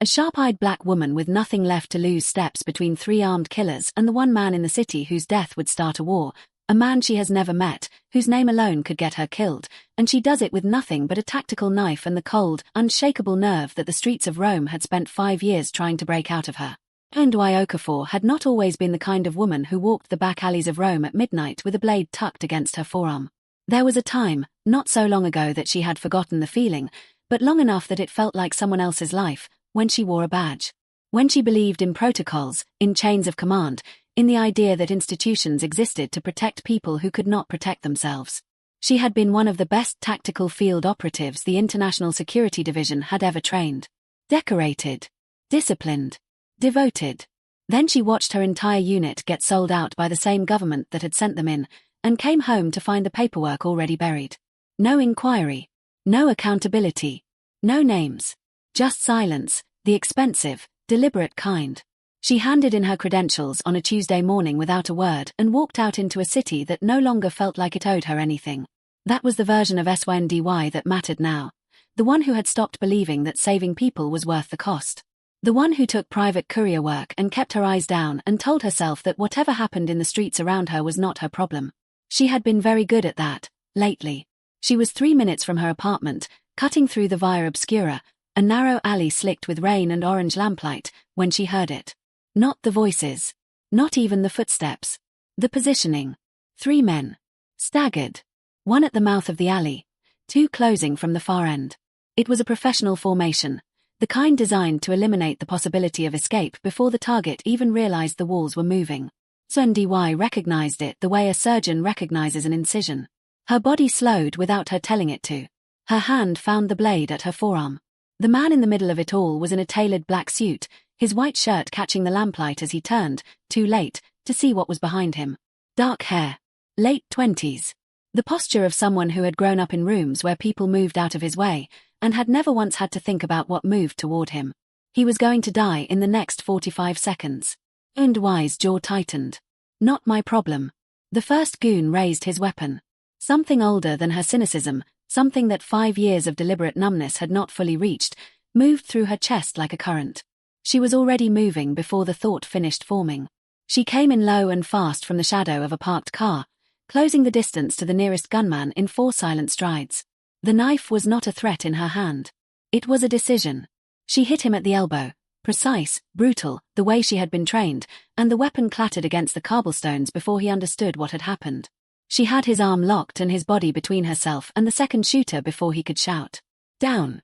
A sharp-eyed black woman with nothing left to lose steps between three armed killers and the one man in the city whose death would start a war, a man she has never met, whose name alone could get her killed, and she does it with nothing but a tactical knife and the cold, unshakable nerve that the streets of Rome had spent 5 years trying to break out of her. Ndwi Okafor had not always been the kind of woman who walked the back alleys of Rome at midnight with a blade tucked against her forearm. There was a time, not so long ago that she had forgotten the feeling, but long enough that it felt like someone else's life, when she wore a badge. When she believed in protocols, in chains of command, in the idea that institutions existed to protect people who could not protect themselves. She had been one of the best tactical field operatives the International Security Division had ever trained. Decorated. Disciplined. Devoted. Then she watched her entire unit get sold out by the same government that had sent them in, and came home to find the paperwork already buried. No inquiry. No accountability. No names. Just silence, the expensive, deliberate kind. She handed in her credentials on a Tuesday morning without a word and walked out into a city that no longer felt like it owed her anything. That was the version of SYNDY that mattered now. The one who had stopped believing that saving people was worth the cost. The one who took private courier work and kept her eyes down and told herself that whatever happened in the streets around her was not her problem. She had been very good at that, lately. She was 3 minutes from her apartment, cutting through the Via Obscura, a narrow alley slicked with rain and orange lamplight, when she heard it. Not the voices. Not even the footsteps. The positioning. 3 men. Staggered. 1 at the mouth of the alley. 2 closing from the far end. It was a professional formation, the kind designed to eliminate the possibility of escape before the target even realized the walls were moving. SYNDY recognized it the way a surgeon recognizes an incision. Her body slowed without her telling it to. Her hand found the blade at her forearm. The man in the middle of it all was in a tailored black suit, his white shirt catching the lamplight as he turned, too late, to see what was behind him. Dark hair. Late 20s. The posture of someone who had grown up in rooms where people moved out of his way, and had never once had to think about what moved toward him. He was going to die in the next 45 seconds. Ndwi's jaw tightened. Not my problem. The first goon raised his weapon. Something older than her cynicism, something that 5 years of deliberate numbness had not fully reached, moved through her chest like a current. She was already moving before the thought finished forming. She came in low and fast from the shadow of a parked car, closing the distance to the nearest gunman in 4 silent strides. The knife was not a threat in her hand. It was a decision. She hit him at the elbow, precise, brutal, the way she had been trained, and the weapon clattered against the cobblestones before he understood what had happened. She had his arm locked and his body between herself and the second shooter before he could shout. Down.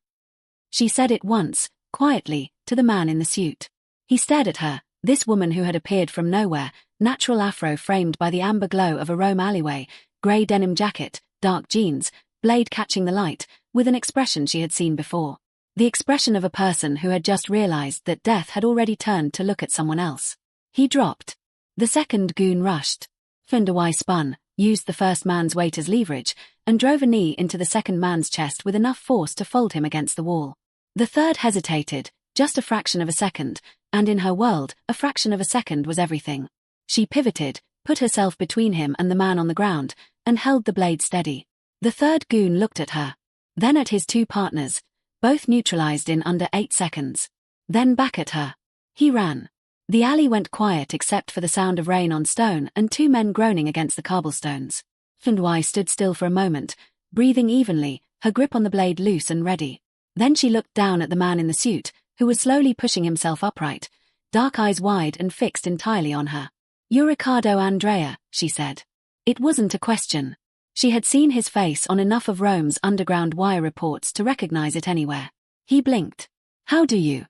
She said it once, quietly, to the man in the suit. He stared at her, this woman who had appeared from nowhere, natural afro framed by the amber glow of a Rome alleyway, grey denim jacket, dark jeans, blade catching the light, with an expression she had seen before. The expression of a person who had just realized that death had already turned to look at someone else. He dropped. The second goon rushed. Ndwi spun, used the first man's weight as leverage, and drove a knee into the second man's chest with enough force to fold him against the wall. The third hesitated, just a fraction of a second, and in her world, a fraction of a second was everything. She pivoted, put herself between him and the man on the ground, and held the blade steady. The third goon looked at her. Then at his 2 partners, both neutralized in under 8 seconds. Then back at her. He ran. The alley went quiet except for the sound of rain on stone and 2 men groaning against the cobblestones. Ndwi stood still for a moment, breathing evenly, her grip on the blade loose and ready. Then she looked down at the man in the suit, who was slowly pushing himself upright, dark eyes wide and fixed entirely on her. You're Riccardo Andrea, she said. It wasn't a question. She had seen his face on enough of Rome's underground wire reports to recognize it anywhere. He blinked. How do you?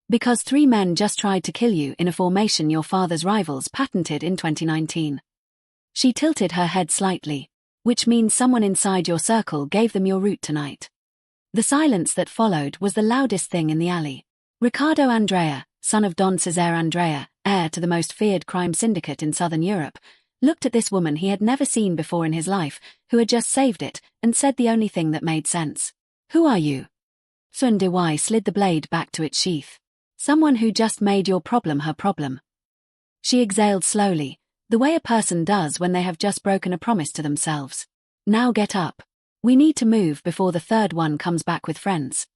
Because 3 men just tried to kill you in a formation your father's rivals patented in 2019. She tilted her head slightly. Which means someone inside your circle gave them your route tonight. The silence that followed was the loudest thing in the alley. Riccardo Andrea, son of Don Cesare Andrea, heir to the most feared crime syndicate in southern Europe, looked at this woman he had never seen before in his life, who had just saved it, and said the only thing that made sense. Who are you? SYNDY slid the blade back to its sheath. Someone who just made your problem her problem. She exhaled slowly, the way a person does when they have just broken a promise to themselves. Now get up. We need to move before the third one comes back with friends.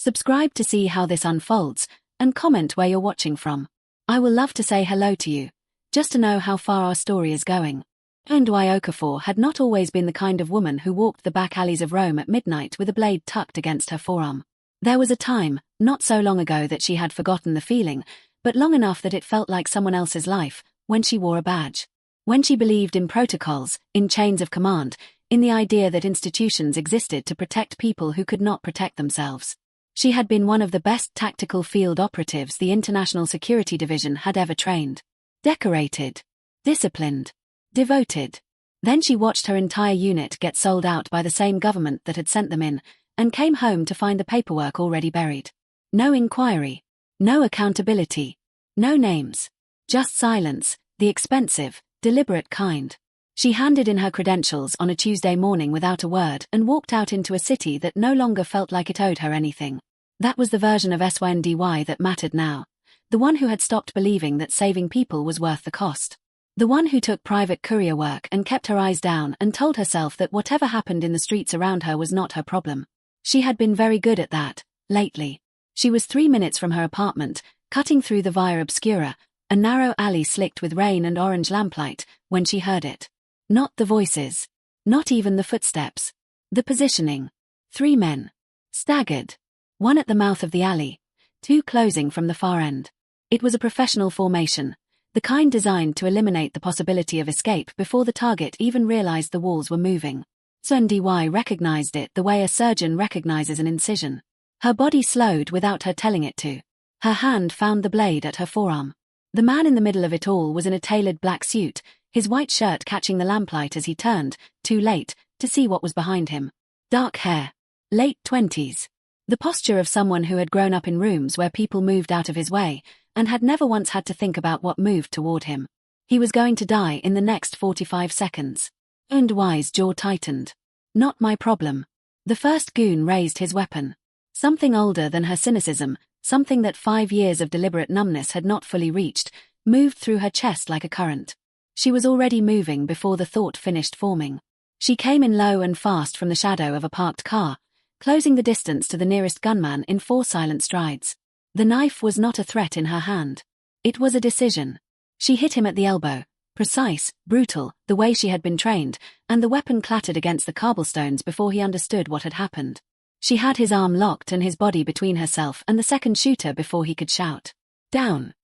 Subscribe to see how this unfolds, and comment where you're watching from. I will love to say hello to you, just to know how far our story is going. Ndwi Okafor had not always been the kind of woman who walked the back alleys of Rome at midnight with a blade tucked against her forearm. There was a time, not so long ago that she had forgotten the feeling, but long enough that it felt like someone else's life, when she wore a badge. When she believed in protocols, in chains of command, in the idea that institutions existed to protect people who could not protect themselves. She had been one of the best tactical field operatives the International Security Division had ever trained. Decorated. Disciplined. Devoted. Then she watched her entire unit get sold out by the same government that had sent them in, and came home to find the paperwork already buried. No inquiry. No accountability. No names. Just silence, the expensive, deliberate kind. She handed in her credentials on a Tuesday morning without a word and walked out into a city that no longer felt like it owed her anything. That was the version of SYNDY that mattered now. The one who had stopped believing that saving people was worth the cost. The one who took private courier work and kept her eyes down and told herself that whatever happened in the streets around her was not her problem. She had been very good at that, lately. She was 3 minutes from her apartment, cutting through the Via Obscura, a narrow alley slicked with rain and orange lamplight, when she heard it. Not the voices. Not even the footsteps. The positioning. 3 men. Staggered. 1 at the mouth of the alley. 2 closing from the far end. It was a professional formation, the kind designed to eliminate the possibility of escape before the target even realized the walls were moving. SYNDY recognized it the way a surgeon recognizes an incision. Her body slowed without her telling it to. Her hand found the blade at her forearm. The man in the middle of it all was in a tailored black suit, his white shirt catching the lamplight as he turned, too late, to see what was behind him. Dark hair. Late 20s. The posture of someone who had grown up in rooms where people moved out of his way, and had never once had to think about what moved toward him. He was going to die in the next 45 seconds. Ndwi's jaw tightened. Not my problem. The first goon raised his weapon. Something older than her cynicism, something that 5 years of deliberate numbness had not fully reached, moved through her chest like a current. She was already moving before the thought finished forming. She came in low and fast from the shadow of a parked car, closing the distance to the nearest gunman in 4 silent strides. The knife was not a threat in her hand. It was a decision. She hit him at the elbow, precise, brutal, the way she had been trained, and the weapon clattered against the cobblestones before he understood what had happened. She had his arm locked and his body between herself and the second shooter before he could shout. Down.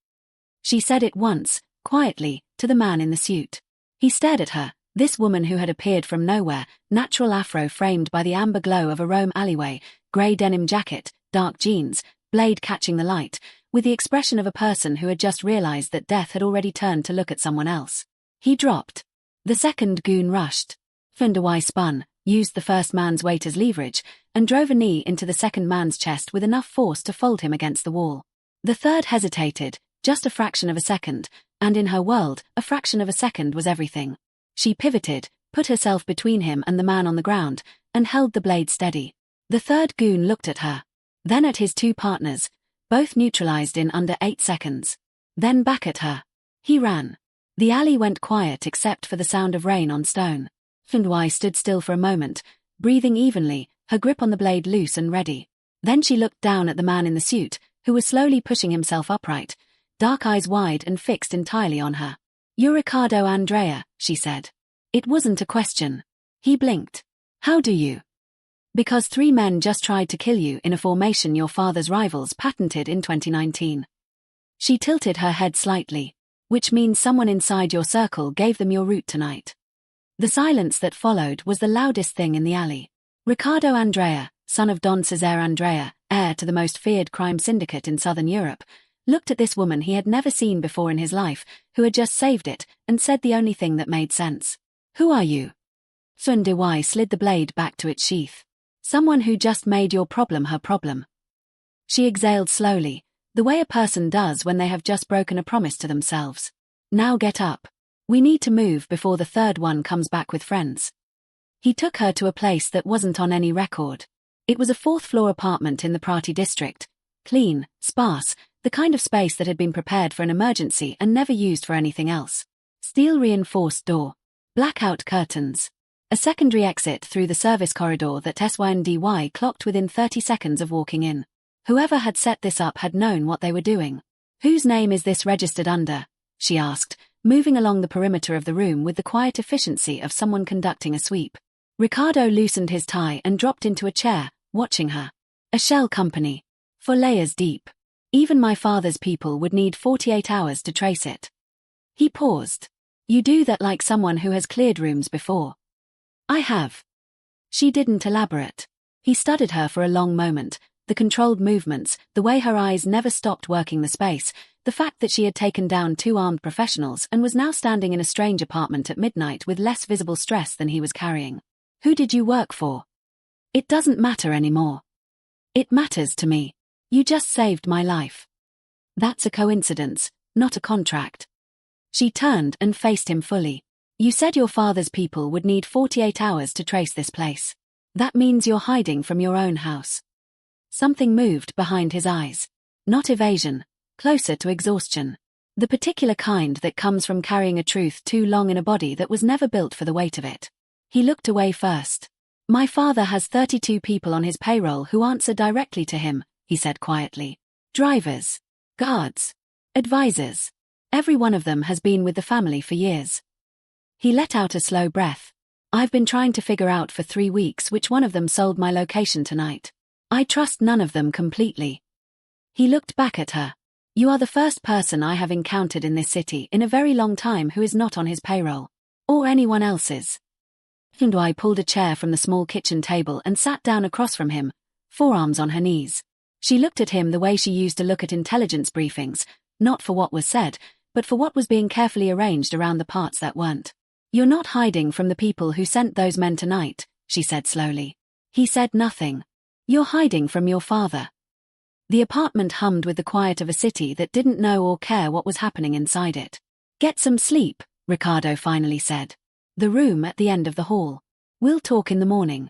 She said it once, quietly, to the man in the suit. He stared at her, this woman who had appeared from nowhere, natural afro framed by the amber glow of a Rome alleyway, grey denim jacket, dark jeans, blade catching the light, with the expression of a person who had just realized that death had already turned to look at someone else. He dropped. The second goon rushed. Ndwi spun, used the first man's weight as leverage, and drove a knee into the second man's chest with enough force to fold him against the wall. The third hesitated, just a fraction of a second, and in her world, a fraction of a second was everything. She pivoted, put herself between him and the man on the ground, and held the blade steady. The third goon looked at her. Then at his 2 partners, both neutralized in under 8 seconds. Then back at her. He ran. The alley went quiet except for the sound of rain on stone. Ndwi stood still for a moment, breathing evenly, her grip on the blade loose and ready. Then she looked down at the man in the suit, who was slowly pushing himself upright, dark eyes wide and fixed entirely on her. You're Riccardo Andrea, she said. It wasn't a question. He blinked. How do you? Because 3 men just tried to kill you in a formation your father's rivals patented in 2019. She tilted her head slightly, which means someone inside your circle gave them your route tonight. The silence that followed was the loudest thing in the alley. Riccardo Andrea, son of Don Cesare Andrea, heir to the most feared crime syndicate in southern Europe, looked at this woman he had never seen before in his life, who had just saved it, and said the only thing that made sense. Who are you? SYNDY slid the blade back to its sheath. Someone who just made your problem her problem. She exhaled slowly, the way a person does when they have just broken a promise to themselves. Now get up. We need to move before the third one comes back with friends. He took her to a place that wasn't on any record. It was a 4th-floor apartment in the Prati district. Clean, sparse, the kind of space that had been prepared for an emergency and never used for anything else. Steel-reinforced door. Blackout curtains. A secondary exit through the service corridor that SYNDY clocked within 30 seconds of walking in. Whoever had set this up had known what they were doing. Whose name is this registered under? She asked, moving along the perimeter of the room with the quiet efficiency of someone conducting a sweep. Ricardo loosened his tie and dropped into a chair, watching her. A shell company. 4 layers deep. Even my father's people would need 48 hours to trace it. He paused. You do that like someone who has cleared rooms before. I have. She didn't elaborate. He studied her for a long moment, the controlled movements, the way her eyes never stopped working the space, the fact that she had taken down 2 armed professionals and was now standing in a strange apartment at midnight with less visible stress than he was carrying. Who did you work for? It doesn't matter anymore. It matters to me. You just saved my life. That's a coincidence, not a contract. She turned and faced him fully. You said your father's people would need 48 hours to trace this place. That means you're hiding from your own house. Something moved behind his eyes. Not evasion, closer to exhaustion. The particular kind that comes from carrying a truth too long in a body that was never built for the weight of it. He looked away first. My father has 32 people on his payroll who answer directly to him, he said quietly. Drivers, guards, advisors. Every one of them has been with the family for years. He let out a slow breath. I've been trying to figure out for 3 weeks which one of them sold my location tonight. I trust none of them completely. He looked back at her. You are the first person I have encountered in this city in a very long time who is not on his payroll. Or anyone else's. Hindwai pulled a chair from the small kitchen table and sat down across from him, forearms on her knees. She looked at him the way she used to look at intelligence briefings, not for what was said, but for what was being carefully arranged around the parts that weren't. You're not hiding from the people who sent those men tonight, she said slowly. He said nothing. You're hiding from your father. The apartment hummed with the quiet of a city that didn't know or care what was happening inside it. Get some sleep, Ricardo finally said. The room at the end of the hall. We'll talk in the morning.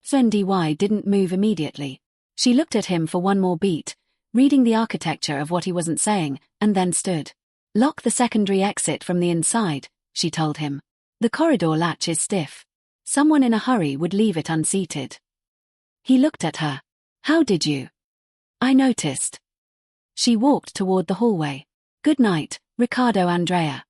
Sundy didn't move immediately. She looked at him for one more beat, reading the architecture of what he wasn't saying, and then stood. Lock the secondary exit from the inside, she told him. The corridor latch is stiff. Someone in a hurry would leave it unseated. He looked at her. How did you? I noticed. She walked toward the hallway. Good night, Ricardo Andrea.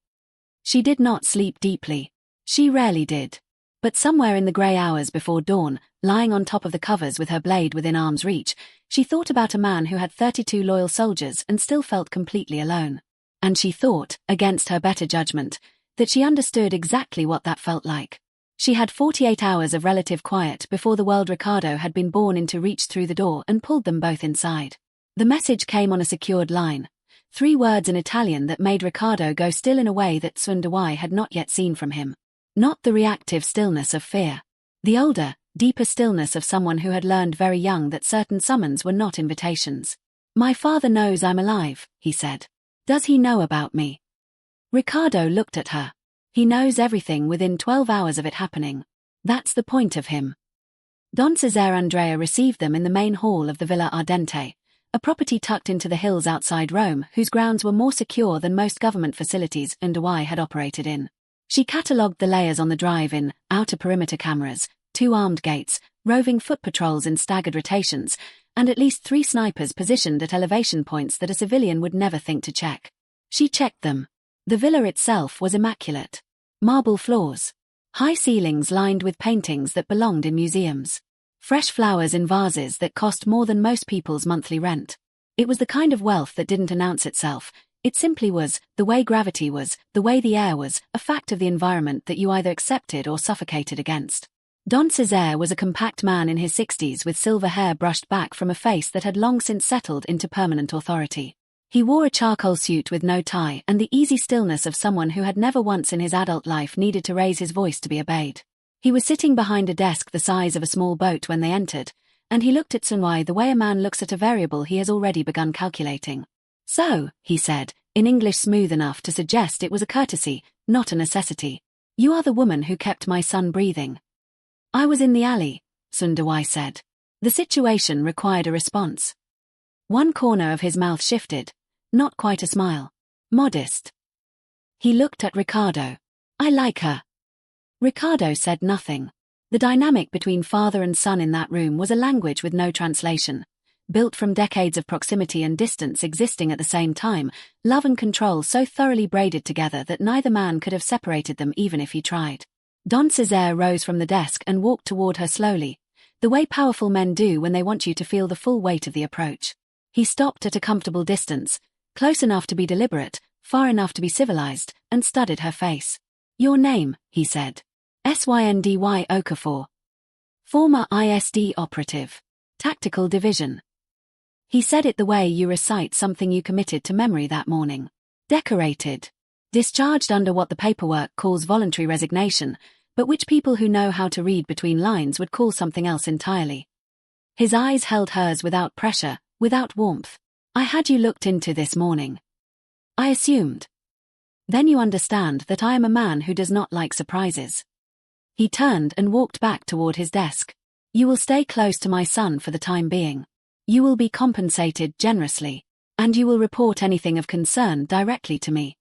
She did not sleep deeply. She rarely did. But somewhere in the grey hours before dawn, lying on top of the covers with her blade within arm's reach, she thought about a man who had 32 loyal soldiers and still felt completely alone. And she thought, against her better judgment, that she understood exactly what that felt like. She had 48 hours of relative quiet before the world Ricardo had been born into reached through the door and pulled them both inside. The message came on a secured line. 3 words in Italian that made Ricardo go still in a way that Sundawai had not yet seen from him. Not the reactive stillness of fear. The older, deeper stillness of someone who had learned very young that certain summons were not invitations. My father knows I'm alive, he said. Does he know about me? Ricardo looked at her. He knows everything within 12 hours of it happening. That's the point of him. Don Cesare Andrea received them in the main hall of the Villa Ardente, a property tucked into the hills outside Rome whose grounds were more secure than most government facilities Ndawai had operated in. She catalogued the layers on the drive-in, outer perimeter cameras, 2 armed gates, roving foot patrols in staggered rotations, and at least 3 snipers positioned at elevation points that a civilian would never think to check. She checked them. The villa itself was immaculate. Marble floors. High ceilings lined with paintings that belonged in museums. Fresh flowers in vases that cost more than most people's monthly rent. It was the kind of wealth that didn't announce itself. It simply was, the way gravity was, the way the air was, a fact of the environment that you either accepted or suffocated against. Don Cesare was a compact man in his 60s with silver hair brushed back from a face that had long since settled into permanent authority. He wore a charcoal suit with no tie and the easy stillness of someone who had never once in his adult life needed to raise his voice to be obeyed. He was sitting behind a desk the size of a small boat when they entered, and he looked at Sunwai the way a man looks at a variable he has already begun calculating. So, he said, in English smooth enough to suggest it was a courtesy, not a necessity. You are the woman who kept my son breathing. I was in the alley, Sundawai said. The situation required a response. One corner of his mouth shifted, not quite a smile. Modest. He looked at Ricardo. I like her. Ricardo said nothing. The dynamic between father and son in that room was a language with no translation. built from decades of proximity and distance existing at the same time, love and control so thoroughly braided together that neither man could have separated them even if he tried. Don Cesare rose from the desk and walked toward her slowly, the way powerful men do when they want you to feel the full weight of the approach. He stopped at a comfortable distance, close enough to be deliberate, far enough to be civilized, and studied her face. "Your name," he said. "Syndy Okafor. Former ISD operative. Tactical Division." He said it the way you recite something you committed to memory that morning. "Decorated. Discharged under what the paperwork calls voluntary resignation, but which people who know how to read between lines would call something else entirely." His eyes held hers without pressure, without warmth. "I had you looked into this morning. I assumed. Then you understand that I am a man who does not like surprises." He turned and walked back toward his desk. "You will stay close to my son for the time being. You will be compensated generously, and you will report anything of concern directly to me."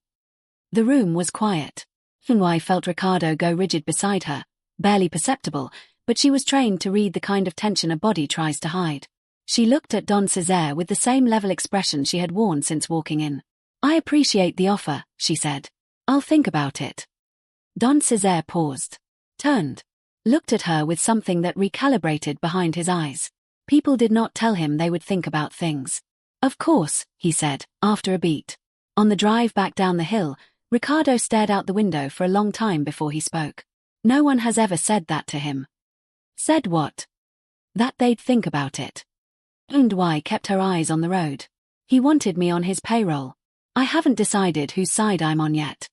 The room was quiet. Syndy felt Ricardo go rigid beside her, barely perceptible, but she was trained to read the kind of tension a body tries to hide. She looked at Don Cesare with the same level expression she had worn since walking in. "I appreciate the offer," she said. "I'll think about it." Don Cesare paused, turned, looked at her with something that recalibrated behind his eyes. People did not tell him they would think about things. "Of course," he said, after a beat. On the drive back down the hill, Ricardo stared out the window for a long time before he spoke. "No one has ever said that to him." "Said what?" "That they'd think about it." Syndy kept her eyes on the road. "He wanted me on his payroll. I haven't decided whose side I'm on yet."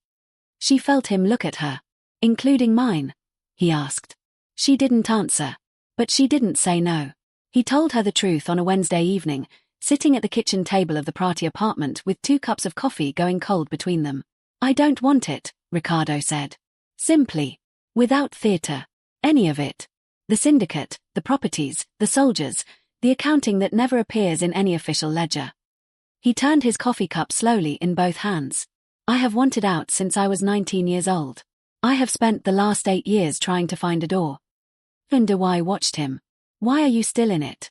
She felt him look at her. "Including mine?" he asked. She didn't answer, but she didn't say no. He told her the truth on a Wednesday evening, sitting at the kitchen table of the Prati apartment with 2 cups of coffee going cold between them. "I don't want it," Ricardo said. "Simply. Without theater. Any of it. The syndicate, the properties, the soldiers, the accounting that never appears in any official ledger." He turned his coffee cup slowly in both hands. "I have wanted out since I was 19 years old. I have spent the last 8 years trying to find a door." Syndy watched him. "Why are you still in it?"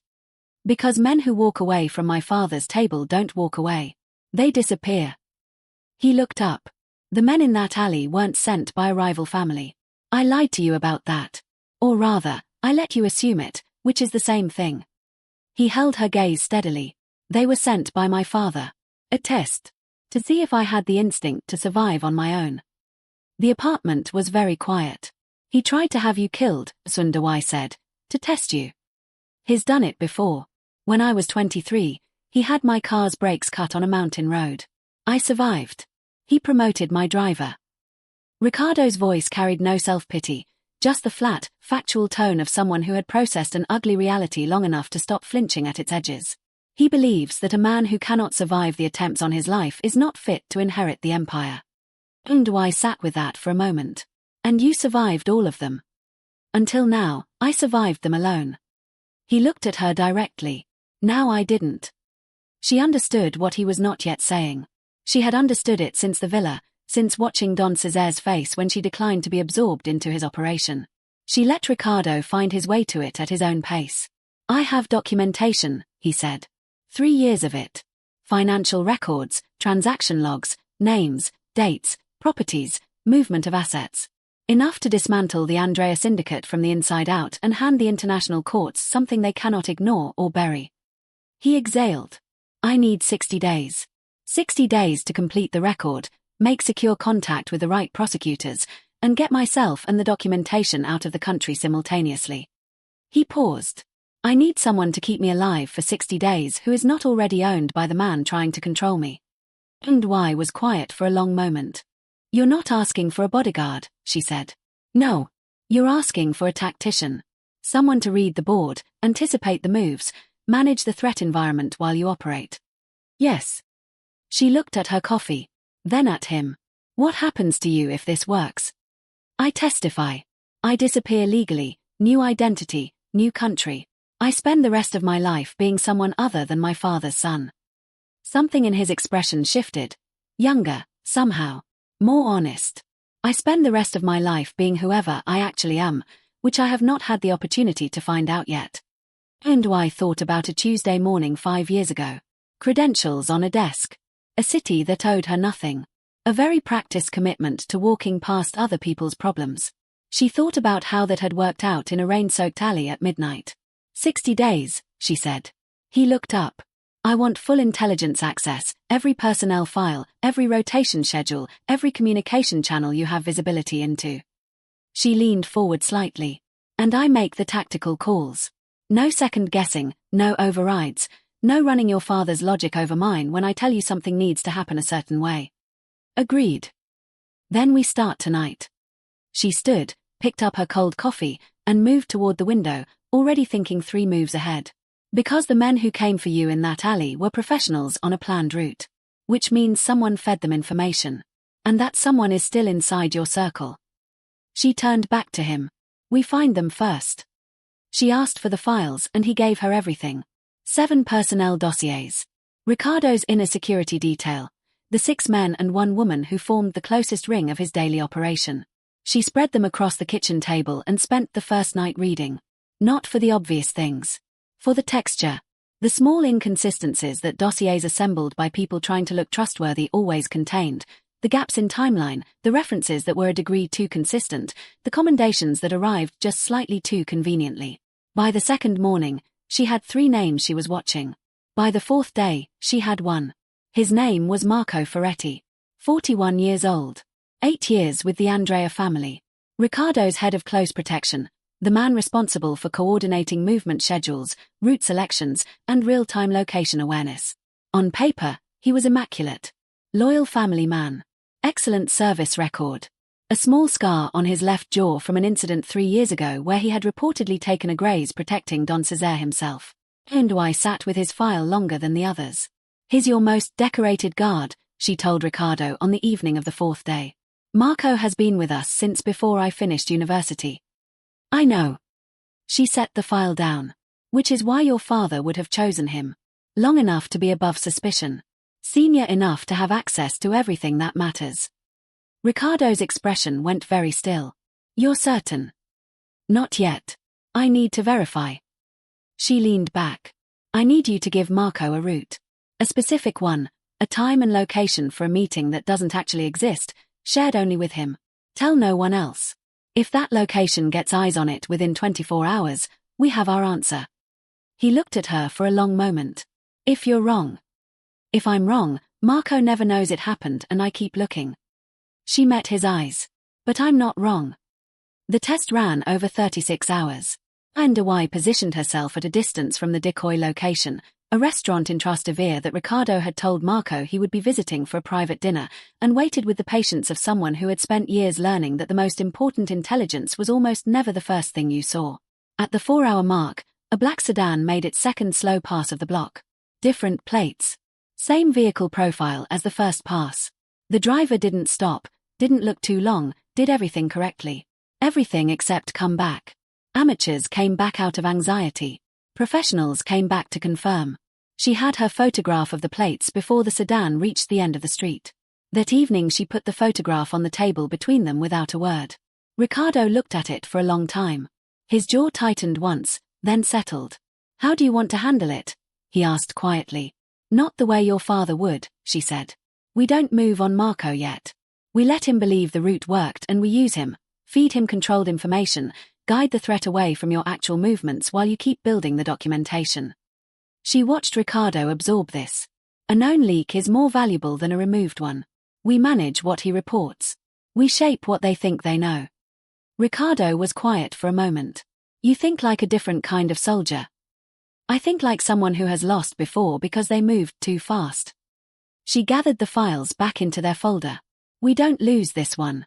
"Because men who walk away from my father's table don't walk away. They disappear." He looked up. "The men in that alley weren't sent by a rival family. I lied to you about that. Or rather, I let you assume it, which is the same thing." He held her gaze steadily. "They were sent by my father. A test. To see if I had the instinct to survive on my own." The apartment was very quiet. "He tried to have you killed," Syndy said, "to test you. He's done it before. When I was 23, he had my car's brakes cut on a mountain road. I survived. He promoted my driver." Ricardo's voice carried no self-pity, just the flat, factual tone of someone who had processed an ugly reality long enough to stop flinching at its edges. He believes that a man who cannot survive the attempts on his life is not fit to inherit the empire. Syndy sat with that for a moment. "And you survived all of them." "Until now, I survived them alone." He looked at her directly. "Now I didn't." She understood what he was not yet saying. She had understood it since the villa, since watching Don Cesare's face when she declined to be absorbed into his operation. She let Ricardo find his way to it at his own pace. "I have documentation," he said. 3 years of it. Financial records, transaction logs, names, dates, properties, movement of assets. Enough to dismantle the Andrea syndicate from the inside out and hand the international courts something they cannot ignore or bury. He exhaled. "I need 60 days. 60 days to complete the record, make secure contact with the right prosecutors, and get myself and the documentation out of the country simultaneously." He paused. "I need someone to keep me alive for 60 days who is not already owned by the man trying to control me." Syndy was quiet for a long moment. "You're not asking for a bodyguard," she said. "No. You're asking for a tactician. Someone to read the board, anticipate the moves, manage the threat environment while you operate." "Yes." She looked at her coffee, then at him. "What happens to you if this works?" "I testify. I disappear legally, new identity, new country. I spend the rest of my life being someone other than my father's son." Something in his expression shifted. Younger, somehow. More honest. "I spend the rest of my life being whoever I actually am, which I have not had the opportunity to find out yet." And I thought about a Tuesday morning 5 years ago. Credentials on a desk. A city that owed her nothing. A very practiced commitment to walking past other people's problems. She thought about how that had worked out in a rain-soaked alley at midnight. 60 days, she said. He looked up. I want full intelligence access, every personnel file, every rotation schedule, every communication channel you have visibility into. She leaned forward slightly. And I make the tactical calls. No second guessing, no overrides, no running your father's logic over mine when I tell you something needs to happen a certain way. Agreed. Then we start tonight. She stood, picked up her cold coffee, and moved toward the window, already thinking 3 moves ahead. Because the men who came for you in that alley were professionals on a planned route. Which means someone fed them information. And that someone is still inside your circle. She turned back to him. We find them first. She asked for the files and he gave her everything. 7 personnel dossiers. Ricardo's inner security detail. The 6 men and 1 woman who formed the closest ring of his daily operation. She spread them across the kitchen table and spent the first night reading. Not for the obvious things. For the texture. The small inconsistencies that dossiers assembled by people trying to look trustworthy always contained. The gaps in timeline, the references that were a degree too consistent, the commendations that arrived just slightly too conveniently. By the second morning, she had 3 names she was watching. By the 4th day, she had 1. His name was Marco Ferretti. 41 years old. 8 years with the Andrea family. Ricardo's head of close protection, the man responsible for coordinating movement schedules, route selections, and real-time location awareness. On paper, he was immaculate. Loyal family man. Excellent service record. A small scar on his left jaw from an incident 3 years ago where he had reportedly taken a graze protecting Don Cesare himself. Ndoi sat with his file longer than the others. He's your most decorated guard, she told Ricardo on the evening of the 4th day. Marco has been with us since before I finished university. I know. She set the file down. Which is why your father would have chosen him. Long enough to be above suspicion. Senior enough to have access to everything that matters. Ricardo's expression went very still. You're certain? Not yet. I need to verify. She leaned back. I need you to give Marco a route. A specific one, a time and location for a meeting that doesn't actually exist, shared only with him. Tell no one else. If that location gets eyes on it within 24 hours, we have our answer. He looked at her for a long moment. If you're wrong. If I'm wrong, Marco never knows it happened and I keep looking. She met his eyes. But I'm not wrong. The test ran over 36 hours. Ndoi positioned herself at a distance from the decoy location, a restaurant in Trastevere that Ricardo had told Marco he would be visiting for a private dinner, and waited with the patience of someone who had spent years learning that the most important intelligence was almost never the first thing you saw. At the 4-hour mark, a black sedan made its second slow pass of the block. Different plates. Same vehicle profile as the first pass. The driver didn't stop, didn't look too long, did everything correctly. Everything except come back. Amateurs came back out of anxiety. Professionals came back to confirm. She had her photograph of the plates before the sedan reached the end of the street. That evening she put the photograph on the table between them without a word. Ricardo looked at it for a long time. His jaw tightened once, then settled. How do you want to handle it? He asked quietly. Not the way your father would, she said. We don't move on Marco yet. We let him believe the route worked and we use him, feed him controlled information, guide the threat away from your actual movements while you keep building the documentation. She watched Ricardo absorb this. A known leak is more valuable than a removed one. We manage what he reports. We shape what they think they know. Ricardo was quiet for a moment. You think like a different kind of soldier. I think like someone who has lost before because they moved too fast. She gathered the files back into their folder. We don't lose this one.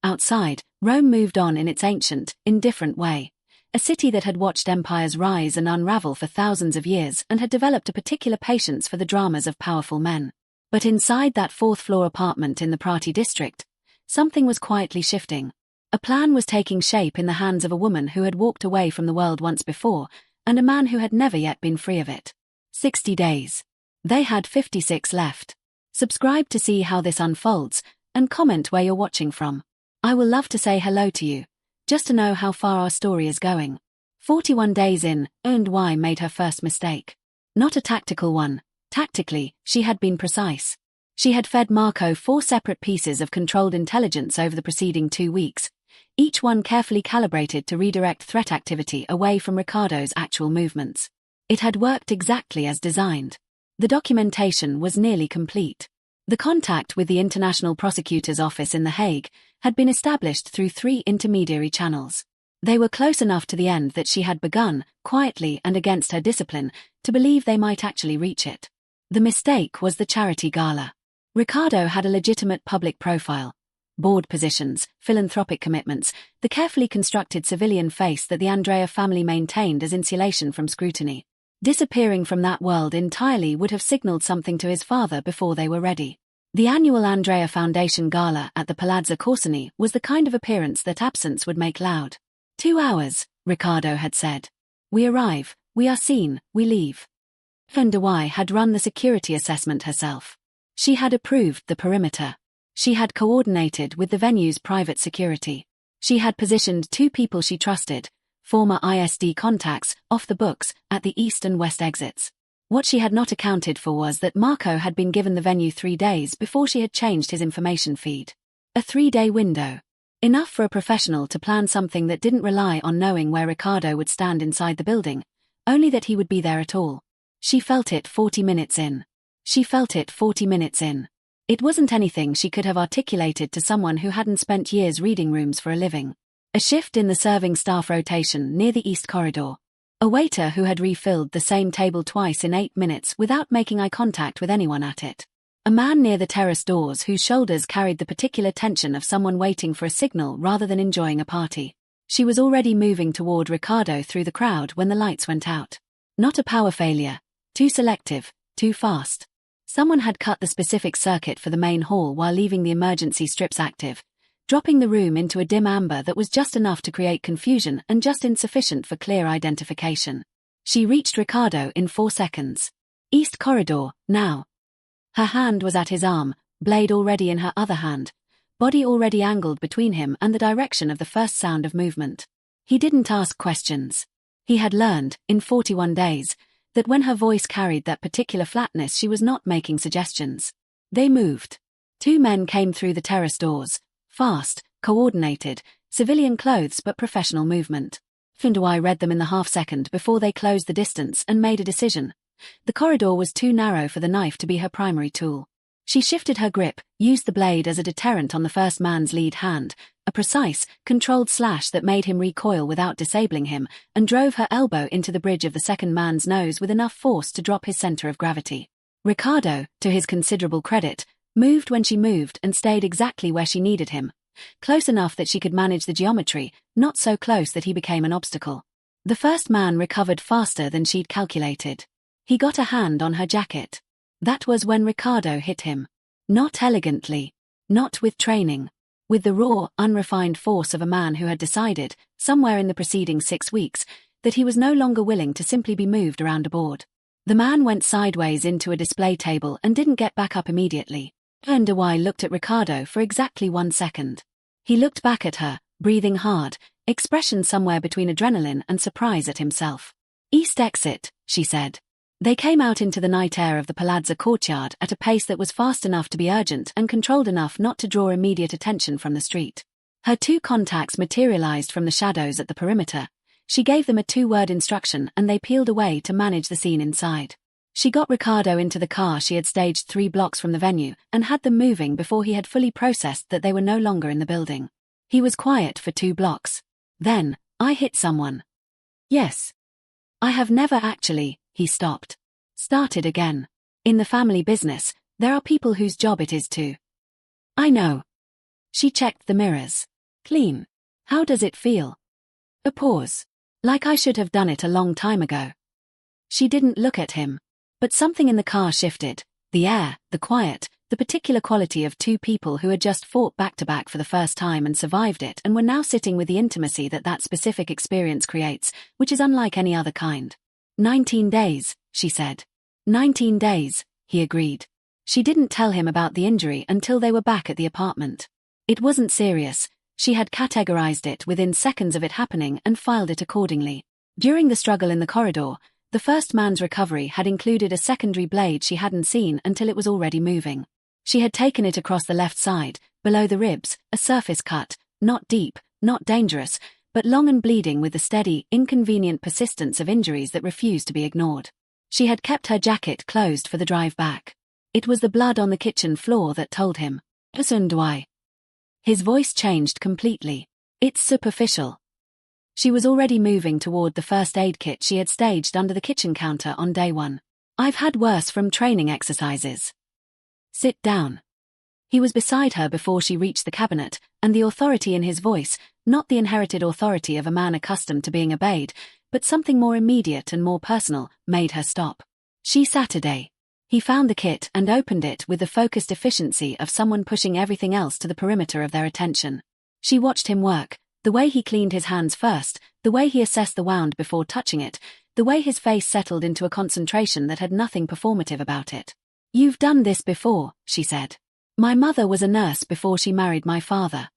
Outside, Rome moved on in its ancient, indifferent way. A city that had watched empires rise and unravel for thousands of years and had developed a particular patience for the dramas of powerful men. But inside that 4th-floor apartment in the Prati district, something was quietly shifting. A plan was taking shape in the hands of a woman who had walked away from the world once before, and a man who had never yet been free of it. 60 days. They had 56 left. Subscribe to see how this unfolds, and comment where you're watching from. I will love to say hello to you, just to know how far our story is going. 41 days in, Y made her first mistake. Not a tactical one. Tactically, she had been precise. She had fed Marco 4 separate pieces of controlled intelligence over the preceding 2 weeks, each one carefully calibrated to redirect threat activity away from Ricardo's actual movements. It had worked exactly as designed. The documentation was nearly complete. The contact with the International Prosecutor's Office in The Hague had been established through 3 intermediary channels. They were close enough to the end that she had begun, quietly and against her discipline, to believe they might actually reach it. The mistake was the charity gala. Ricardo had a legitimate public profile. Board positions, philanthropic commitments, the carefully constructed civilian face that the Andrea family maintained as insulation from scrutiny. Disappearing from that world entirely would have signaled something to his father before they were ready. The annual Andrea Foundation Gala at the Palazzo Corsini was the kind of appearance that absence would make loud. 2 hours, Ricardo had said. We arrive, we are seen, we leave. Van der Waay had run the security assessment herself. She had approved the perimeter. She had coordinated with the venue's private security. She had positioned 2 people she trusted, former ISD contacts, off the books, at the east and west exits. What she had not accounted for was that Marco had been given the venue 3 days before she had changed his information feed. A 3-day window. Enough for a professional to plan something that didn't rely on knowing where Ricardo would stand inside the building, only that he would be there at all. She felt it 40 minutes in. She felt it 40 minutes in. It wasn't anything she could have articulated to someone who hadn't spent years reading rooms for a living. A shift in the serving staff rotation near the east corridor. A waiter who had refilled the same table twice in 8 minutes without making eye contact with anyone at it. A man near the terrace doors whose shoulders carried the particular tension of someone waiting for a signal rather than enjoying a party. She was already moving toward Ricardo through the crowd when the lights went out. Not a power failure. Too selective, too fast. Someone had cut the specific circuit for the main hall while leaving the emergency strips active, dropping the room into a dim amber that was just enough to create confusion and just insufficient for clear identification. She reached Ricardo in 4 seconds. East corridor, now. Her hand was at his arm, blade already in her other hand, body already angled between him and the direction of the first sound of movement. He didn't ask questions. He had learned, in 41 days, that when her voice carried that particular flatness she was not making suggestions. They moved. 2 men came through the terrace doors, fast, coordinated, civilian clothes but professional movement. Van der Waay read them in the half-second before they closed the distance and made a decision. The corridor was too narrow for the knife to be her primary tool. She shifted her grip, used the blade as a deterrent on the first man's lead hand, a precise, controlled slash that made him recoil without disabling him, and drove her elbow into the bridge of the second man's nose with enough force to drop his center of gravity. Ricardo, to his considerable credit, moved when she moved and stayed exactly where she needed him. Close enough that she could manage the geometry, not so close that he became an obstacle. The first man recovered faster than she'd calculated. He got a hand on her jacket. That was when Ricardo hit him. Not elegantly. Not with training. With the raw, unrefined force of a man who had decided, somewhere in the preceding 6 weeks, that he was no longer willing to simply be moved around a board. The man went sideways into a display table and didn't get back up immediately. Van der Waay looked at Ricardo for exactly 1 second. He looked back at her, breathing hard, expression somewhere between adrenaline and surprise at himself. East exit, she said. They came out into the night air of the Palazzo courtyard at a pace that was fast enough to be urgent and controlled enough not to draw immediate attention from the street. Her 2 contacts materialized from the shadows at the perimeter. She gave them a 2-word instruction and they peeled away to manage the scene inside. She got Ricardo into the car she had staged 3 blocks from the venue and had them moving before he had fully processed that they were no longer in the building. He was quiet for 2 blocks. Then, I hit someone. Yes. I have never actually. He stopped. Started again. In the family business, there are people whose job it is to. I know. She checked the mirrors. Clean. How does it feel? A pause. Like I should have done it a long time ago. She didn't look at him. But something in the car shifted. The air, the quiet, the particular quality of 2 people who had just fought back-to-back for the first time and survived it and were now sitting with the intimacy that specific experience creates, which is unlike any other kind. 19 days, she said. 19 days, he agreed. She didn't tell him about the injury until they were back at the apartment. It wasn't serious. She had categorized it within seconds of it happening and filed it accordingly. During the struggle in the corridor, the first man's recovery had included a secondary blade she hadn't seen until it was already moving. She had taken it across the left side, below the ribs, a surface cut, not deep, not dangerous, but long and bleeding with the steady, inconvenient persistence of injuries that refused to be ignored. She had kept her jacket closed for the drive back. It was the blood on the kitchen floor that told him. Why? His voice changed completely. It's superficial. She was already moving toward the first aid kit she had staged under the kitchen counter on day 1. I've had worse from training exercises. Sit down. He was beside her before she reached the cabinet, and the authority in his voice, not the inherited authority of a man accustomed to being obeyed, but something more immediate and more personal, made her stop. She Saturday. He found the kit and opened it with the focused efficiency of someone pushing everything else to the perimeter of their attention. She watched him work, the way he cleaned his hands first, the way he assessed the wound before touching it, the way his face settled into a concentration that had nothing performative about it. You've done this before, she said. My mother was a nurse before she married my father.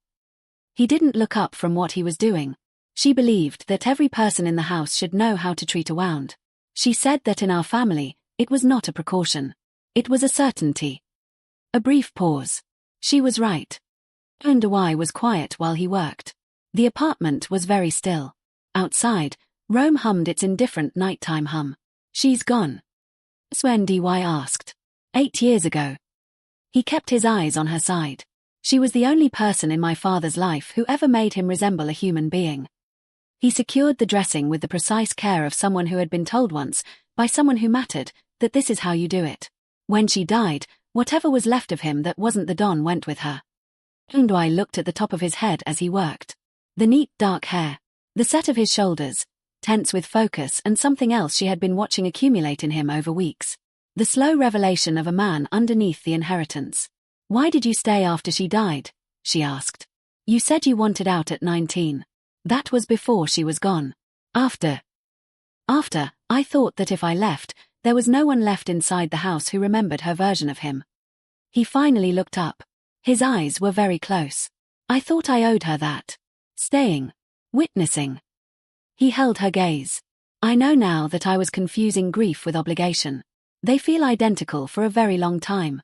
He didn't look up from what he was doing. She believed that every person in the house should know how to treat a wound. She said that in our family, it was not a precaution. It was a certainty. A brief pause. She was right. Underway was quiet while he worked. The apartment was very still. Outside, Rome hummed its indifferent nighttime hum. She's gone. Swendy asked. 8 years ago. He kept his eyes on her side. She was the only person in my father's life who ever made him resemble a human being. He secured the dressing with the precise care of someone who had been told once, by someone who mattered, that this is how you do it. When she died, whatever was left of him that wasn't the Don went with her. Undwai looked at the top of his head as he worked. The neat dark hair. The set of his shoulders, tense with focus and something else she had been watching accumulate in him over weeks. The slow revelation of a man underneath the inheritance. Why did you stay after she died? She asked. You said you wanted out at 19. That was before she was gone. After, I thought that if I left, there was no one left inside the house who remembered her version of him. He finally looked up. His eyes were very close. I thought I owed her that. Staying. Witnessing. He held her gaze. I know now that I was confusing grief with obligation. They feel identical for a very long time.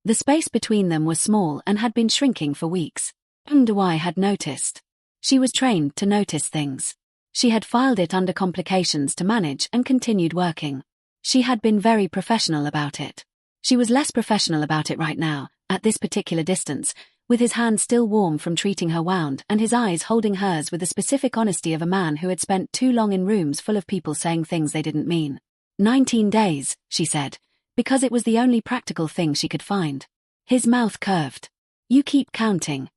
The space between them was small and had been shrinking for weeks. Underway had noticed. She was trained to notice things. She had filed it under complications to manage and continued working. She had been very professional about it. She was less professional about it right now, at this particular distance, with his hand still warm from treating her wound and his eyes holding hers with the specific honesty of a man who had spent too long in rooms full of people saying things they didn't mean. 19 days, she said, because it was the only practical thing she could find. His mouth curved. You keep counting.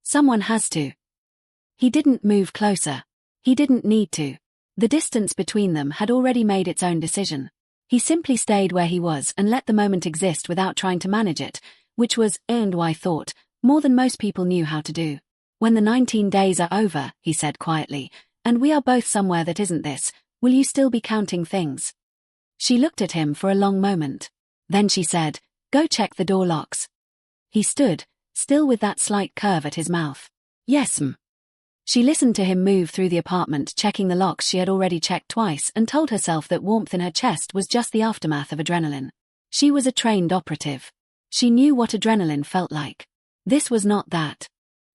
Someone has to. He didn't move closer. He didn't need to. The distance between them had already made its own decision. He simply stayed where he was and let the moment exist without trying to manage it, which was, Underway thought, more than most people knew how to do. When the 19 days are over, he said quietly, and we are both somewhere that isn't this, will you still be counting things? She looked at him for a long moment. Then she said, go check the door locks. He stood, still with that slight curve at his mouth. Yes, m'm. She listened to him move through the apartment, checking the locks she had already checked twice, and told herself that warmth in her chest was just the aftermath of adrenaline. She was a trained operative. She knew what adrenaline felt like. This was not that.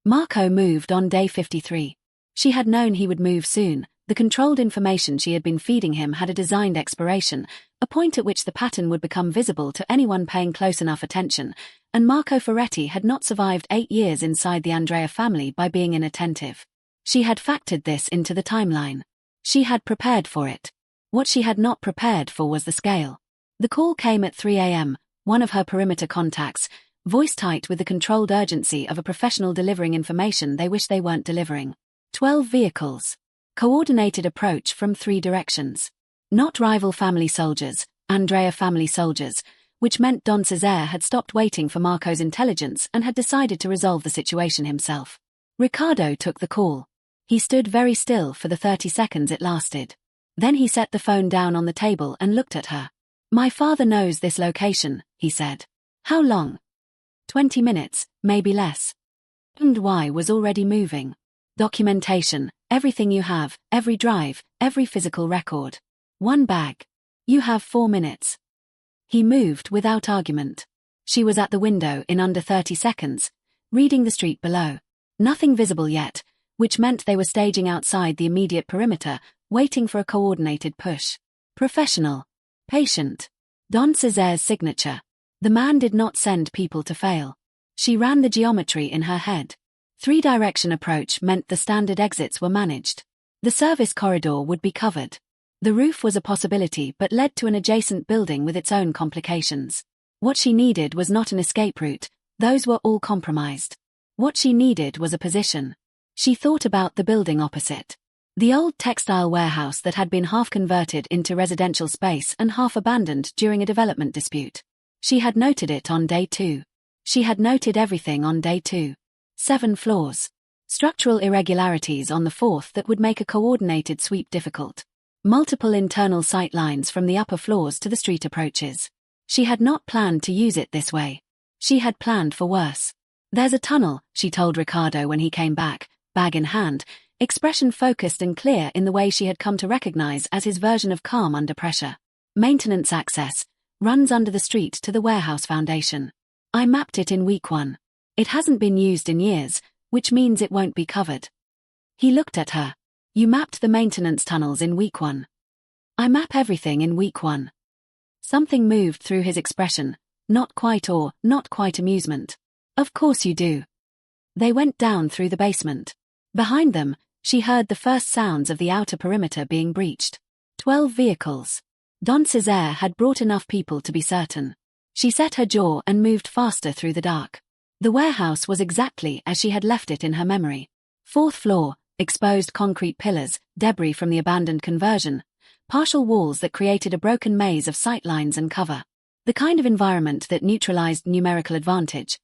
Marco moved on day 53. She had known he would move soon. The controlled information she had been feeding him had a designed expiration, a point at which the pattern would become visible to anyone paying close enough attention, and Marco Ferretti had not survived 8 years inside the Andrea family by being inattentive. She had factored this into the timeline. She had prepared for it. What she had not prepared for was the scale. The call came at 3 a.m., one of her perimeter contacts, voice tight with the controlled urgency of a professional delivering information they wish they weren't delivering. 12 vehicles. Coordinated approach from 3 directions. Not rival family soldiers, Andrea family soldiers, which meant Don Cesare had stopped waiting for Marco's intelligence and had decided to resolve the situation himself. Ricardo took the call. He stood very still for the 30 seconds it lasted. Then he set the phone down on the table and looked at her. My father knows this location, he said. How long? 20 minutes, maybe less. And Y was already moving. Documentation, Everything you have, every drive, every physical record. One bag. You have 4 minutes. He moved without argument. She was at the window in under 30 seconds, reading the street below. Nothing visible yet, which meant they were staging outside the immediate perimeter, waiting for a coordinated push. Professional. Patient. Don Cesar's signature. The man did not send people to fail. She ran the geometry in her head. 3-direction approach meant the standard exits were managed. The service corridor would be covered. The roof was a possibility but led to an adjacent building with its own complications. What she needed was not an escape route, those were all compromised. What she needed was a position. She thought about the building opposite. The old textile warehouse that had been half converted into residential space and half abandoned during a development dispute. She had noted it on day 2. She had noted everything on day 2. 7 floors. Structural irregularities on the 4th that would make a coordinated sweep difficult. Multiple internal sight lines from the upper floors to the street approaches. She had not planned to use it this way. She had planned for worse. There's a tunnel, she told Ricardo when he came back, bag in hand, expression focused and clear in the way she had come to recognize as his version of calm under pressure. Maintenance access. Runs under the street to the warehouse foundation. I mapped it in week 1. It hasn't been used in years, which means it won't be covered. He looked at her. You mapped the maintenance tunnels in week 1. I map everything in week 1. Something moved through his expression, not quite awe, not quite amusement. Of course you do. They went down through the basement. Behind them, she heard the first sounds of the outer perimeter being breached. 12 vehicles. Don Cesar had brought enough people to be certain. She set her jaw and moved faster through the dark. The warehouse was exactly as she had left it in her memory. 4th floor, exposed concrete pillars, debris from the abandoned conversion, partial walls that created a broken maze of sightlines and cover. The kind of environment that neutralized numerical advantage,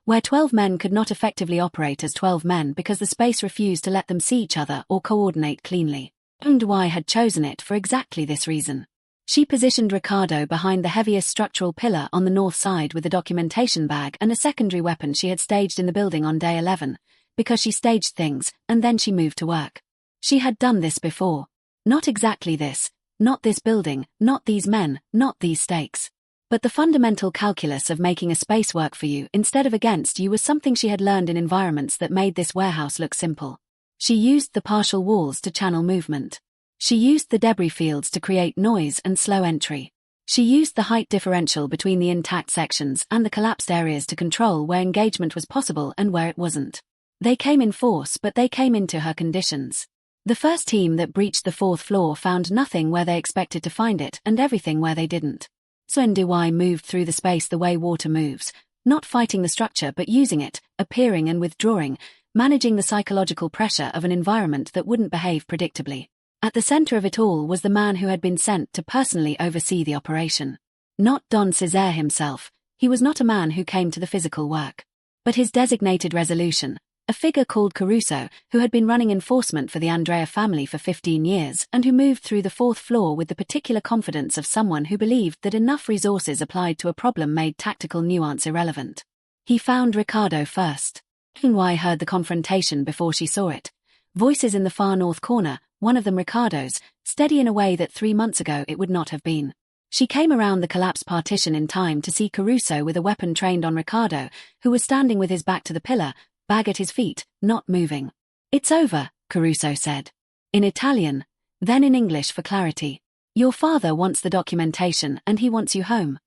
where 12 men could not effectively operate as 12 men because the space refused to let them see each other or coordinate cleanly. And why had chosen it for exactly this reason. She positioned Ricardo behind the heaviest structural pillar on the north side with a documentation bag and a secondary weapon she had staged in the building on day 11, because she staged things, and then she moved to work. She had done this before. Not exactly this, not this building, not these men, not these stakes. But the fundamental calculus of making a space work for you instead of against you was something she had learned in environments that made this warehouse look simple. She used the partial walls to channel movement. She used the debris fields to create noise and slow entry. She used the height differential between the intact sections and the collapsed areas to control where engagement was possible and where it wasn't. They came in force, but they came into her conditions. The first team that breached the 4th floor found nothing where they expected to find it and everything where they didn't. So Nduwai moved through the space the way water moves, not fighting the structure but using it, appearing and withdrawing, managing the psychological pressure of an environment that wouldn't behave predictably. At the center of it all was the man who had been sent to personally oversee the operation. Not Don Cesar himself, he was not a man who came to the physical work. But his designated resolution, a figure called Caruso, who had been running enforcement for the Andrea family for 15 years and who moved through the 4th floor with the particular confidence of someone who believed that enough resources applied to a problem made tactical nuance irrelevant. He found Ricardo first. Nduwai heard the confrontation before she saw it. Voices in the far north corner, one of them Ricardo's, steady in a way that 3 months ago it would not have been. She came around the collapsed partition in time to see Caruso with a weapon trained on Ricardo, who was standing with his back to the pillar, bag at his feet, not moving. It's over, Caruso said. In Italian, then in English for clarity. Your father wants the documentation and he wants you home.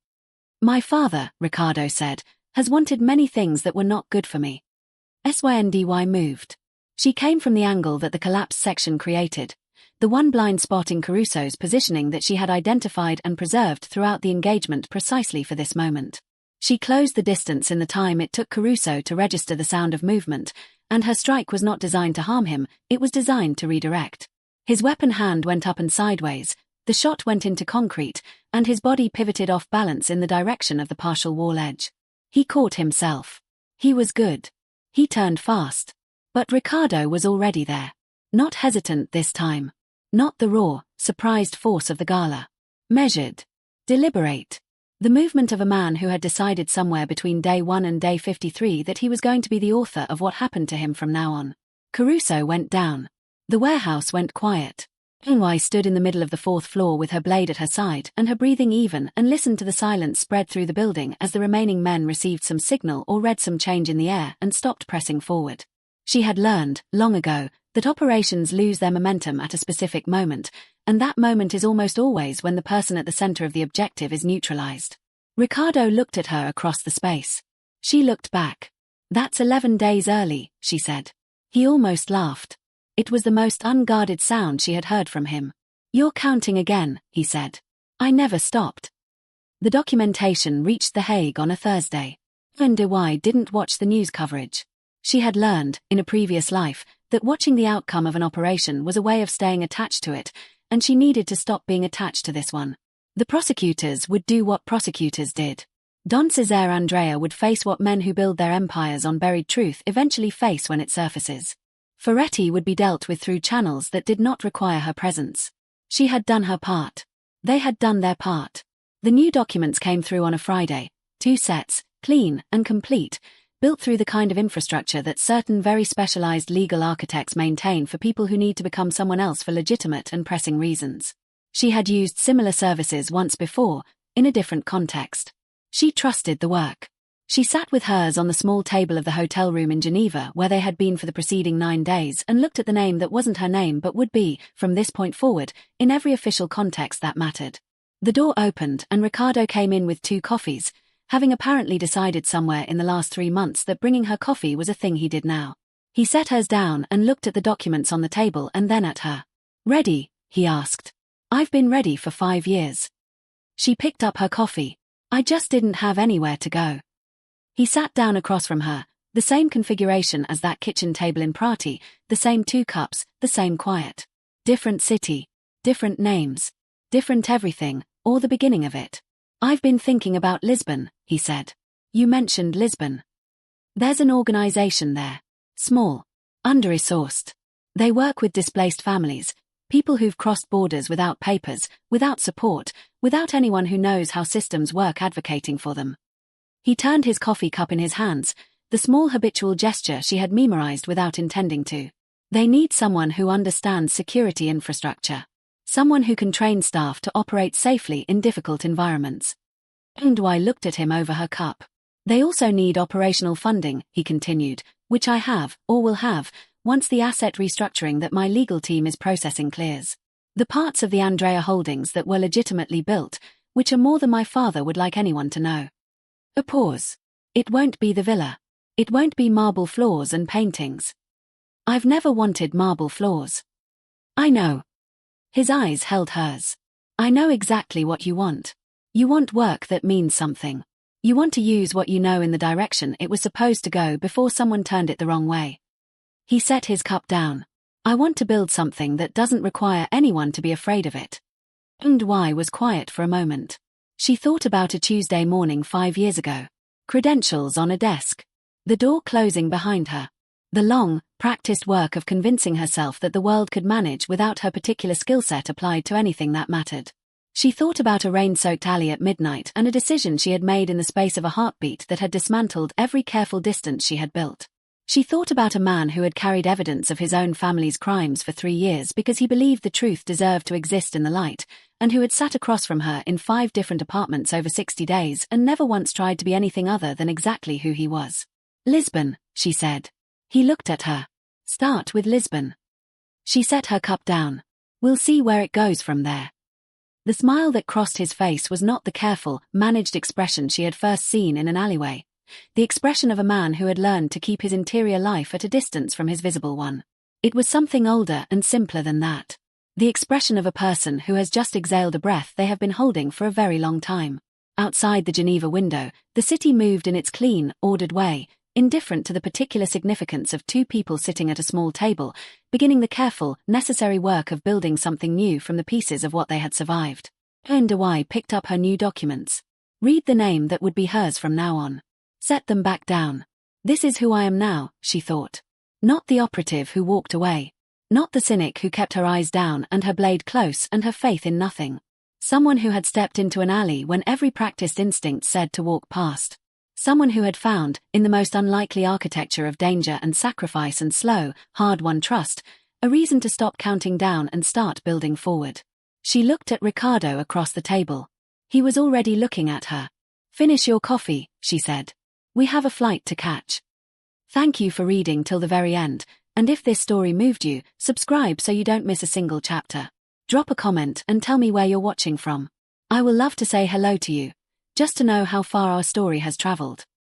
My father, Ricardo said, has wanted many things that were not good for me. Syndy moved. She came from the angle that the collapsed section created, the one blind spot in Caruso's positioning that she had identified and preserved throughout the engagement precisely for this moment. She closed the distance in the time it took Caruso to register the sound of movement, and her strike was not designed to harm him, it was designed to redirect. His weapon hand went up and sideways, the shot went into concrete, and his body pivoted off balance in the direction of the partial wall edge. He caught himself. He was good. He turned fast. But Ricardo was already there. Not hesitant this time. Not the raw, surprised force of the gala. Measured. Deliberate. The movement of a man who had decided somewhere between day 1 and day 53 that he was going to be the author of what happened to him from now on. Caruso went down. The warehouse went quiet. Enwai stood in the middle of the fourth floor with her blade at her side and her breathing even and listened to the silence spread through the building as the remaining men received some signal or read some change in the air and stopped pressing forward. She had learned, long ago, that operations lose their momentum at a specific moment, and that moment is almost always when the person at the center of the objective is neutralized. Ricardo looked at her across the space. She looked back. "That's 11 days early," she said. He almost laughed. It was the most unguarded sound she had heard from him. "You're counting again," he said. "I never stopped." The documentation reached The Hague on a Thursday. Enwai didn't watch the news coverage. She had learned, in a previous life, that watching the outcome of an operation was a way of staying attached to it, and she needed to stop being attached to this one. The prosecutors would do what prosecutors did. Don Cesare Andrea would face what men who build their empires on buried truth eventually face when it surfaces. Ferretti would be dealt with through channels that did not require her presence. She had done her part. They had done their part. The new documents came through on a Friday, 2 sets, clean and complete, built through the kind of infrastructure that certain very specialized legal architects maintain for people who need to become someone else for legitimate and pressing reasons. She had used similar services once before, in a different context. She trusted the work. She sat with hers on the small table of the hotel room in Geneva where they had been for the preceding 9 days and looked at the name that wasn't her name but would be, from this point forward, in every official context that mattered. The door opened and Ricardo came in with 2 coffees, having apparently decided somewhere in the last 3 months that bringing her coffee was a thing he did now. He set hers down and looked at the documents on the table and then at her. "Ready?" he asked. "I've been ready for 5 years." She picked up her coffee. "I just didn't have anywhere to go." He sat down across from her, the same configuration as that kitchen table in Prati, the same 2 cups, the same quiet. Different city, different names, different everything, or the beginning of it. "I've been thinking about Lisbon," he said. "You mentioned Lisbon. There's an organization there. Small. Under-resourced. They work with displaced families, people who've crossed borders without papers, without support, without anyone who knows how systems work advocating for them." He turned his coffee cup in his hands, the small habitual gesture she had memorized without intending to. "They need someone who understands security infrastructure. Someone who can train staff to operate safely in difficult environments." Enwai looked at him over her cup. "They also need operational funding," he continued, "which I have, or will have, once the asset restructuring that my legal team is processing clears. The parts of the Andrea holdings that were legitimately built, which are more than my father would like anyone to know." A pause. "It won't be the villa. It won't be marble floors and paintings." "I've never wanted marble floors." "I know." His eyes held hers. "I know exactly what you want. You want work that means something. You want to use what you know in the direction it was supposed to go before someone turned it the wrong way." He set his cup down. "I want to build something that doesn't require anyone to be afraid of it." Enwai was quiet for a moment. She thought about a Tuesday morning 5 years ago. Credentials on a desk. The door closing behind her. The long, practiced work of convincing herself that the world could manage without her particular skill set applied to anything that mattered. She thought about a rain-soaked alley at midnight and a decision she had made in the space of a heartbeat that had dismantled every careful distance she had built. She thought about a man who had carried evidence of his own family's crimes for 3 years because he believed the truth deserved to exist in the light, and who had sat across from her in 5 different apartments over 60 days and never once tried to be anything other than exactly who he was. "Lisbon," she said. He looked at her. "Start with Lisbon." She set her cup down. "We'll see where it goes from there." The smile that crossed his face was not the careful, managed expression she had first seen in an alleyway. The expression of a man who had learned to keep his interior life at a distance from his visible one. It was something older and simpler than that. The expression of a person who has just exhaled a breath they have been holding for a very long time. Outside the Geneva window, the city moved in its clean, ordered way, indifferent to the particular significance of 2 people sitting at a small table, beginning the careful, necessary work of building something new from the pieces of what they had survived. Enwai picked up her new documents. "Read the name that would be hers from now on. Set them back down. This is who I am now," she thought. Not the operative who walked away. Not the cynic who kept her eyes down and her blade close and her faith in nothing. Someone who had stepped into an alley when every practiced instinct said to walk past. Someone who had found, in the most unlikely architecture of danger and sacrifice and slow, hard-won trust, A reason to stop counting down and start building forward. She looked at Ricardo across the table. He was already looking at her. Finish your coffee, she said. We have a flight to catch. Thank you for reading till the very end, and if this story moved you, subscribe so you don't miss a single chapter. Drop a comment and tell me where you're watching from. I will love to say hello to you, just to know how far our story has traveled.